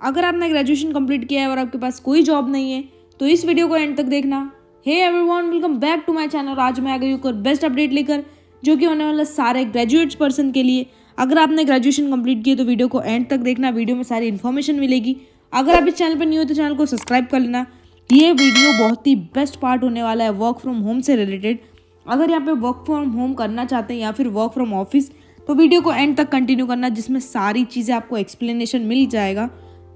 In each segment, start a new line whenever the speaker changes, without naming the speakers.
अगर आपने graduation complete किया है और आपके पास कोई जॉब नहीं है तो इस वीडियो को एंड तक देखना। Hey everyone, welcome back to my channel. आज मैं आ गई हूँ बेस्ट अपडेट लेकर, जो कि होने वाला सारे ग्रेजुएट्स पर्सन के लिए। अगर आपने ग्रेजुएशन कंप्लीट किया तो वीडियो को एंड तक देखना, वीडियो में सारी इन्फॉर्मेशन मिलेगी। अगर आप इस चैनल पर न्यू हो तो चैनल को सब्सक्राइब कर लेना। ये वीडियो बहुत ही बेस्ट पार्ट होने वाला है वर्क फ्रॉम होम से रिलेटेड। अगर यहाँ पे वर्क फ्रॉम होम करना चाहते हैं या फिर वर्क फ्रॉम ऑफिस तो वीडियो को एंड तक कंटिन्यू करना, जिसमें सारी चीज़ें आपको एक्सप्लेनेशन मिल जाएगा,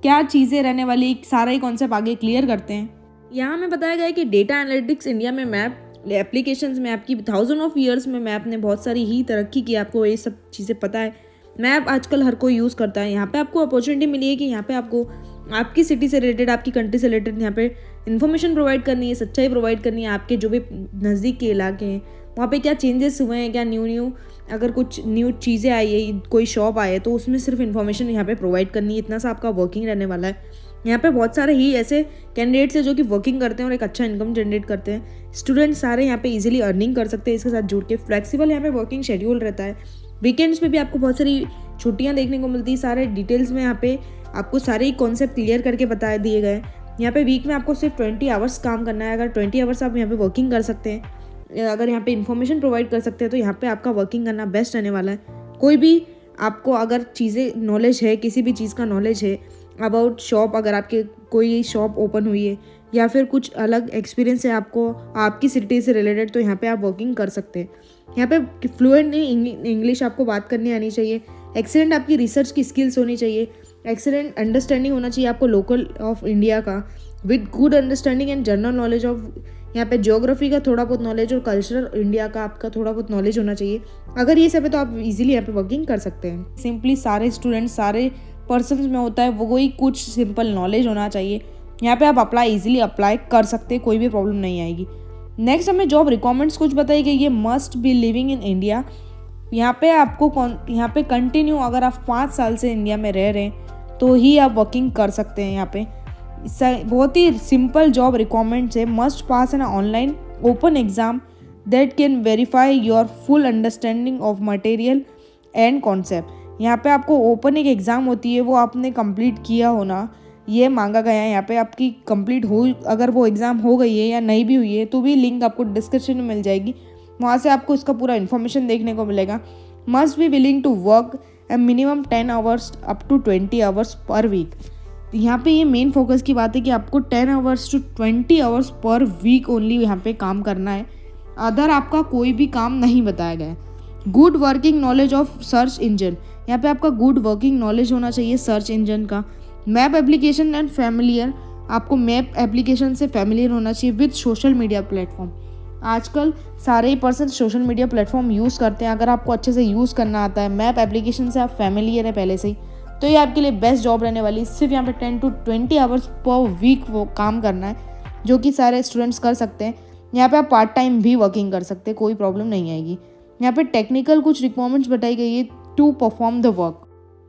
क्या चीज़ें रहने वाली, सारा ही कॉन्सेप्ट आगे क्लियर करते हैं। यहाँ हमें बताया गया है कि डेटा एनालिटिक्स इंडिया में मैप एप्लीकेशंस में आपकी थाउजेंड ऑफ ईयर्स में मैप ने बहुत सारी ही तरक्की की। आपको ये सब चीज़ें पता है। मैप आजकल हर कोई यूज़ करता है। यहाँ पे आपको अपॉर्चुनिटी मिली है कि यहाँ पे आपको आपकी सिटी से रिलेटेड, आपकी कंट्री से रिलेटेड यहाँ पे इन्फॉर्मेशन प्रोवाइड करनी है, सच्चाई प्रोवाइड करनी है। आपके जो भी नज़दीक के इलाके हैं वहाँ पे क्या चेंजेस हुए हैं, क्या न्यू अगर कुछ न्यू चीज़ें आई है, कोई शॉप आई है तो उसमें सिर्फ इन्फॉर्मेशन यहाँ पे प्रोवाइड करनी है। इतना सा आपका वर्किंग रहने वाला है। यहाँ पे बहुत सारे ही ऐसे कैंडिडेट्स हैं जो कि वर्किंग करते हैं और एक अच्छा इनकम जनरेट करते हैं। स्टूडेंट्स सारे यहाँ पे इजीली अर्निंग कर सकते हैं इसके साथ जुड़ के। फ्लेक्सिबल यहाँ पे वर्किंग शेड्यूल रहता है। वीकेंड्स पे भी आपको बहुत सारी छुट्टियाँ देखने को मिलती है। सारे डिटेल्स में यहाँ पे आपको सारे ही कॉन्सेप्ट क्लियर करके बता दिए गए। यहाँ पे वीक में आपको सिर्फ 20 आवर्स काम करना है। अगर 20 आवर्स आप यहाँ पे वर्किंग कर सकते हैं, अगर यहाँ पे इन्फॉर्मेशन प्रोवाइड कर सकते हैं तो यहाँ पे आपका वर्किंग करना बेस्ट रहने वाला है। कोई भी आपको अगर चीज़ें नॉलेज है, किसी भी चीज़ का नॉलेज है अबाउट शॉप, अगर आपके कोई शॉप ओपन हुई है या फिर कुछ अलग एक्सपीरियंस है आपको आपकी सिटी से रिलेटेड, तो यहाँ पे आप वर्किंग कर सकते हैं। यहाँ पे फ्लुएंट इंग्लिश आपको बात करनी आनी चाहिए। एक्सीलेंट आपकी रिसर्च की स्किल्स होनी चाहिए। एक्सीलेंट अंडरस्टैंडिंग होना चाहिए आपको लोकल ऑफ इंडिया का, with good understanding and general knowledge of यहाँ पे ज्योग्राफी का थोड़ा बहुत नॉलेज और कल्चरल इंडिया का आपका थोड़ा बहुत नॉलेज होना चाहिए। अगर ये सब है तो आप इजीली यहाँ पे वर्किंग कर सकते हैं। सिंपली सारे स्टूडेंट्स, सारे पर्सन में होता है वो ही कुछ सिंपल नॉलेज होना चाहिए। यहाँ पे आप इजीली अप्लाई कर सकते हैं, कोई भी प्रॉब्लम नहीं आएगी। नेक्स्ट हमें जॉब रिक्वायरमेंट्स कुछ बताई गई है। Must be living in India. यहाँ पे आपको यहाँ पे कंटिन्यू अगर आप 5 साल से इंडिया में रह रहे हैं तो ही आप वर्किंग कर सकते हैं। यहाँ पे बहुत ही सिंपल जॉब रिक्वायरमेंट्स है। Must pass an online open exam that can verify your full understanding of material and concept. यहाँ पे आपको ओपन एक एग्ज़ाम होती है, वो आपने कंप्लीट किया होना ये मांगा गया है। यहाँ पे आपकी कंप्लीट हो, अगर वो एग्ज़ाम हो गई है या नहीं भी हुई है तो भी लिंक आपको डिस्क्रिप्शन में मिल जाएगी, वहाँ से आपको इसका पूरा इन्फॉर्मेशन देखने को मिलेगा। Must be willing to work a minimum 10 hours up to 20 hours per week. यहाँ पे ये मेन फोकस की बात है कि आपको 10 hours to 20 hours per week only यहाँ पे काम करना है। अदर आपका कोई भी काम नहीं बताया गया है। Good working knowledge of search engine. यहाँ पे आपका गुड वर्किंग नॉलेज होना चाहिए सर्च इंजन का। मैप एप्लीकेशन एंड फैमिलियर, आपको मैप एप्लीकेशन से फैमिलियर होना चाहिए विद सोशल मीडिया प्लेटफॉर्म। आजकल सारे ही person social media platform use करते हैं। अगर आपको अच्छे से यूज़ करना आता है, मैप एप्लीकेशन से आप फैमिलियर है पहले से ही, तो ये आपके लिए बेस्ट जॉब रहने वाली। सिर्फ यहाँ पे 10 टू 20 आवर्स पर वीक वो काम करना है, जो कि सारे स्टूडेंट्स कर सकते हैं। यहाँ पे आप पार्ट टाइम भी वर्किंग कर सकते हैं, कोई प्रॉब्लम नहीं आएगी। यहाँ पे टेक्निकल कुछ रिक्वायरमेंट्स बताई गई है टू परफॉर्म द वर्क।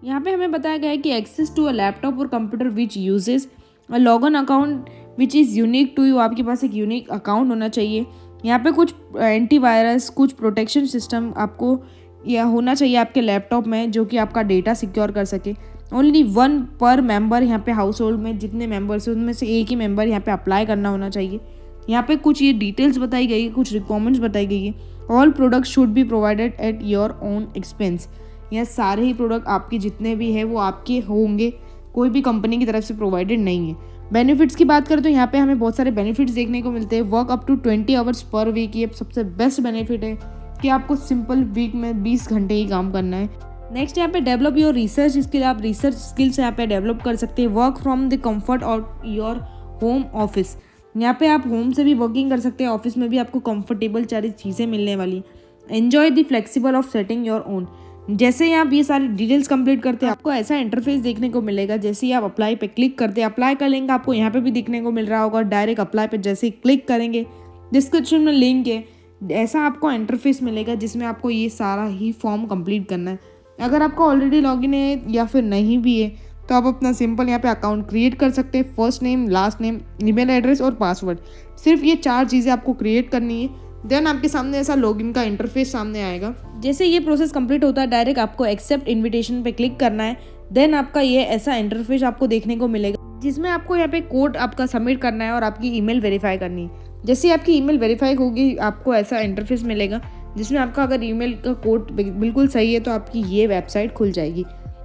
यहाँ पे हमें बताया गया है कि एक्सेस टू अ लैपटॉप और computer which uses a login account which is unique to you. आपके पास एक यूनिक अकाउंट होना चाहिए। यहाँ पे कुछ एंटीवायरस, कुछ प्रोटेक्शन सिस्टम आपको यह होना चाहिए आपके लैपटॉप में, जो कि आपका डेटा सिक्योर कर सके। ओनली 1 पर मेंबर यहाँ पे हाउस होल्ड में जितने मेंबर्स हैं उनमें से एक ही मेंबर यहाँ पे अप्लाई करना होना चाहिए। यहाँ पे कुछ ये डिटेल्स बताई गई है, कुछ रिक्वायरमेंट्स बताई गई है। All products should be provided at your own expense. यह सारे ही प्रोडक्ट आपके जितने भी हैं वो आपके होंगे, कोई भी कंपनी की तरफ से प्रोवाइडेड नहीं है। बेनिफिट्स की बात करें तो यहाँ पे हमें बहुत सारे बेनिफिट्स देखने को मिलते हैं। Work up to 20 hours per week, ये सबसे बेस्ट बेनिफिट है कि आपको सिंपल वीक में 20 घंटे ही काम करना है। नेक्स्ट यहाँ पे डेवलप योर रिसर्च स्किल। आप रिसर्च स्किल्स यहाँ पे डेवलप कर सकते हैं। Work from the comfort of your home office. यहाँ पे आप होम से भी वर्किंग कर सकते हैं, ऑफिस में भी आपको कंफर्टेबल सारी चीज़ें मिलने वाली। Enjoy the flexible of setting your own. जैसे ही आप ये सारी डिटेल्स कंप्लीट करते हैं आपको ऐसा इंटरफेस देखने को मिलेगा। जैसे ही आप अप्लाई पे क्लिक करते हैं, अप्लाई का लिंक आपको यहाँ पे भी दिखने को मिल रहा होगा। डायरेक्ट अप्लाई पे जैसे ही क्लिक करेंगे, डिस्क्रिप्शन में लिंक है, ऐसा आपको इंटरफेस मिलेगा जिसमें आपको ये सारा ही फॉर्म कंप्लीट करना है। अगर आपका ऑलरेडी लॉगिन है या फिर नहीं भी है तो आप अपना सिंपल यहाँ पे अकाउंट क्रिएट कर सकते हैं। First name, last name, email address और पासवर्ड, सिर्फ ये 4 चीज़ें आपको क्रिएट करनी है। देन आपके सामने ऐसा लॉगिन का इंटरफेस सामने आएगा। जैसे ये प्रोसेस कंप्लीट होता है डायरेक्ट आपको एक्सेप्ट इन्विटेशन पे क्लिक करना है। देन आपका ये ऐसा इंटरफेस आपको देखने को मिलेगा जिसमें आपको यहाँ पे कोड आपका सबमिट करना है और आपकी ईमेल वेरीफाई करनी है। जैसे आपकी ईमेल वेरीफाई होगी आपको ऐसा इंटरफेस मिलेगा जिसमें आपका अगर ईमेल का कोड बिल्कुल सही है तो आपकी ये वेबसाइट खुल जाएगी,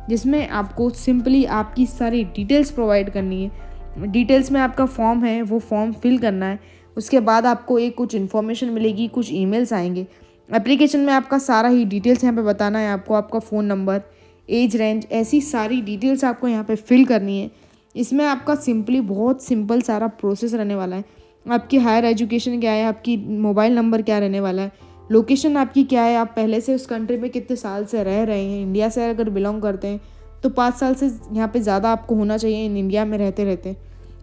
जिसमें आपको सिंपली आपकी सारी डिटेल्स प्रोवाइड करनी है। डिटेल्स में आपका फॉर्म है, वो फॉर्म फिल करना है। उसके बाद आपको एक कुछ इन्फॉर्मेशन मिलेगी, कुछ ईमेल्स आएंगे। एप्लीकेशन में आपका सारा ही डिटेल्स यहाँ पे बताना है आपको, आपका फ़ोन नंबर, एज रेंज, ऐसी सारी डिटेल्स आपको यहाँ पे फिल करनी है। इसमें आपका सिंपली बहुत सिंपल सारा प्रोसेस रहने वाला है। आपकी हायर एजुकेशन क्या है, आपकी मोबाइल नंबर क्या रहने वाला है, लोकेशन आपकी क्या है, आप पहले से उस कंट्री में कितने साल से रह रहे हैं। इंडिया से अगर बिलोंग करते हैं तो 5 साल से यहाँ पे ज़्यादा आपको होना चाहिए इन इंडिया में रहते रहते।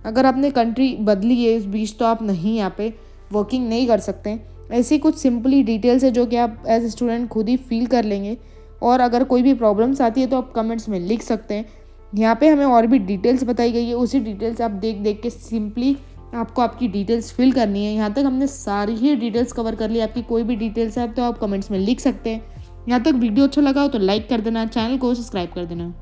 अगर आपने कंट्री बदली है इस बीच तो आप नहीं यहाँ पे वर्किंग नहीं कर सकते। ऐसी कुछ सिंपली डिटेल्स है जो कि आप एज ए स्टूडेंट खुद ही फील कर लेंगे। और अगर कोई भी प्रॉब्लम्स आती है तो आप कमेंट्स में लिख सकते हैं। यहाँ पे हमें और भी डिटेल्स बताई गई है, उसी डिटेल्स आप देख देख के सिंपली आपको आपकी डिटेल्स फिल करनी है। यहाँ तक हमने सारी ही डिटेल्स कवर कर ली। आपकी कोई भी डिटेल्स है तो आप कमेंट्स में लिख सकते हैं। यहाँ तक वीडियो अच्छा लगा हो तो लाइक कर देना, चैनल को सब्सक्राइब कर देना।